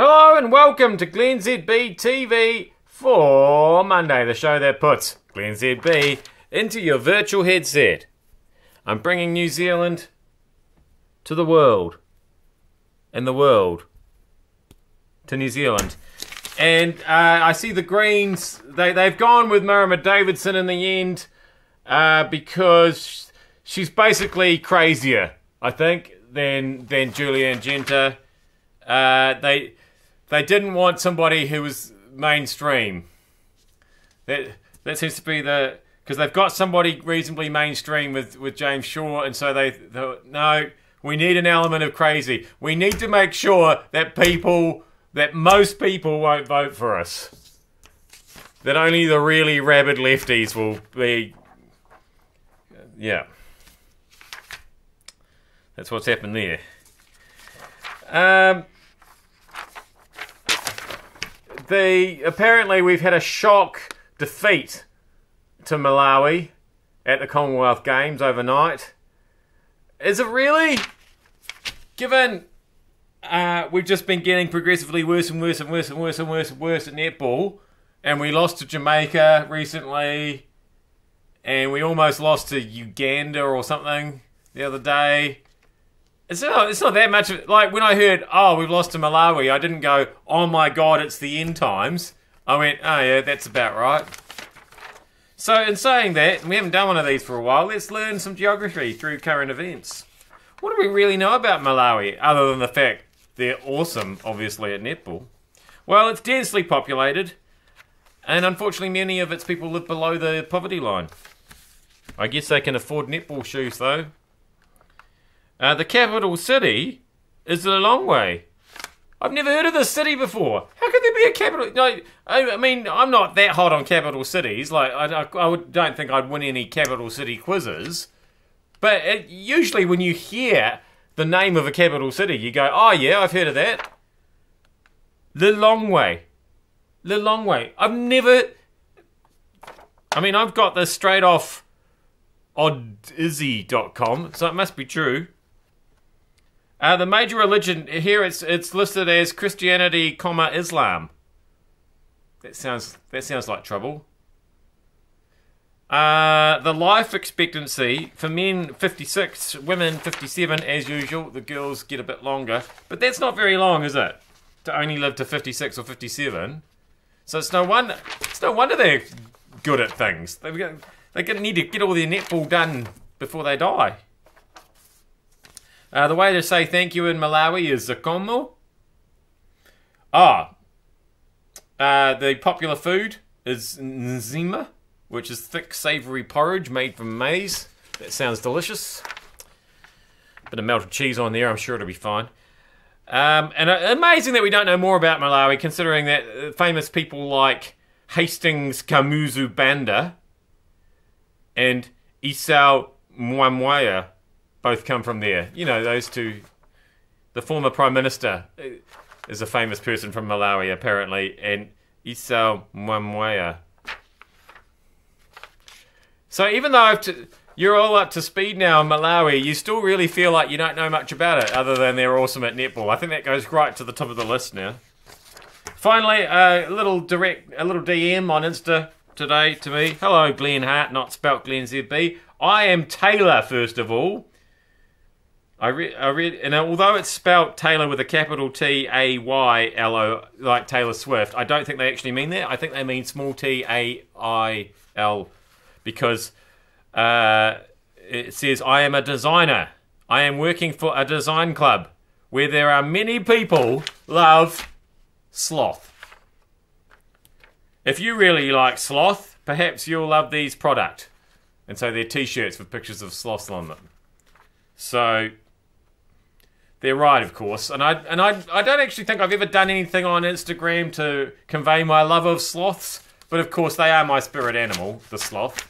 Hello and welcome to glennzb TV for Monday, the show that puts glennzb into your virtual headset. I'm bringing New Zealand to the world, and the world to New Zealand. And I see the Greens, they've gone with Marama Davidson in the end because she's basically crazier, I think, than Julianne Genter. They didn't want somebody who was mainstream. That seems to be because they've got somebody reasonably mainstream with James Shaw, and so they thought, no, we need an element of crazy. We need to make sure that most people won't vote for us. That only the really rabid lefties will be. Yeah, that's what's happened there. Apparently we've had a shock defeat to Malawi at the Commonwealth Games overnight. Is it really? Given we've just been getting progressively worse and worse and worse and worse and worse and worse at netball, and we lost to Jamaica recently, and we almost lost to Uganda or something the other day. It's not that much of, like, when I heard, oh, we've lost to Malawi, I didn't go, oh my god, it's the end times. I went, oh yeah, that's about right. So in saying that, we haven't done one of these for a while, let's learn some geography through current events. What do we really know about Malawi, other than the fact they're awesome, obviously, at netball? Well, it's densely populated, and unfortunately many of its people live below the poverty line. I guess they can afford netball shoes, though. The capital city is Lilongwe. I've never heard of this city before. How could there be a capital? No, I mean, I'm not that hot on capital cities. Like, don't think I'd win any capital city quizzes. But usually when you hear the name of a capital city, you go, oh yeah, I've heard of that. Lilongwe. Lilongwe. I've got this straight off oddizzy.com, so it must be true. The major religion here, it's listed as Christianity, Islam. That sounds like trouble. The life expectancy for men 56, women 57 as usual. The girls get a bit longer, but that's not very long, is it? To only live to 56 or 57. So it's no wonder they're good at things. They're gonna need to get all their netball done before they die. The way to say thank you in Malawi is Zakomo. The popular food is nzima, which is thick, savoury porridge made from maize. That sounds delicious. Bit of melted cheese on there, I'm sure it'll be fine. And amazing that we don't know more about Malawi, considering that famous people like Hastings Kamuzu Banda and Isao Mwamwaya both come from there. You know, those two. The former Prime Minister is a famous person from Malawi, apparently, and Isao Mwamwaya. So even though you're all up to speed now in Malawi, you still really feel like you don't know much about it, other than they're awesome at netball. I think that goes right to the top of the list now. Finally, a little DM on Insta today to me. Hello, Glenn Hart, not spelt GlennZB. I am Taylor, first of all. I read, and although it's spelt Taylor with a capital T-A-Y-L-O, like Taylor Swift, I don't think they actually mean that. I think they mean small T-A-I-L, because it says, I am a designer. I am working for a design club where there are many people love sloth. If you really like sloth, perhaps you'll love these product. And so they're t-shirts with pictures of sloths on them. So they're right, of course. And I don't actually think I've ever done anything on Instagram to convey my love of sloths. But of course they are my spirit animal, the sloth.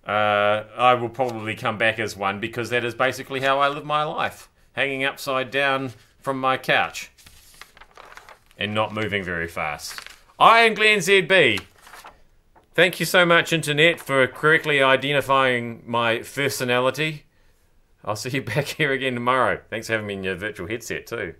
I will probably come back as one because that is basically how I live my life. Hanging upside down from my couch. And not moving very fast. I am GlennZB. Thank you so much, Internet, for correctly identifying my personality. I'll see you back here again tomorrow. Thanks for having me in your virtual headset too.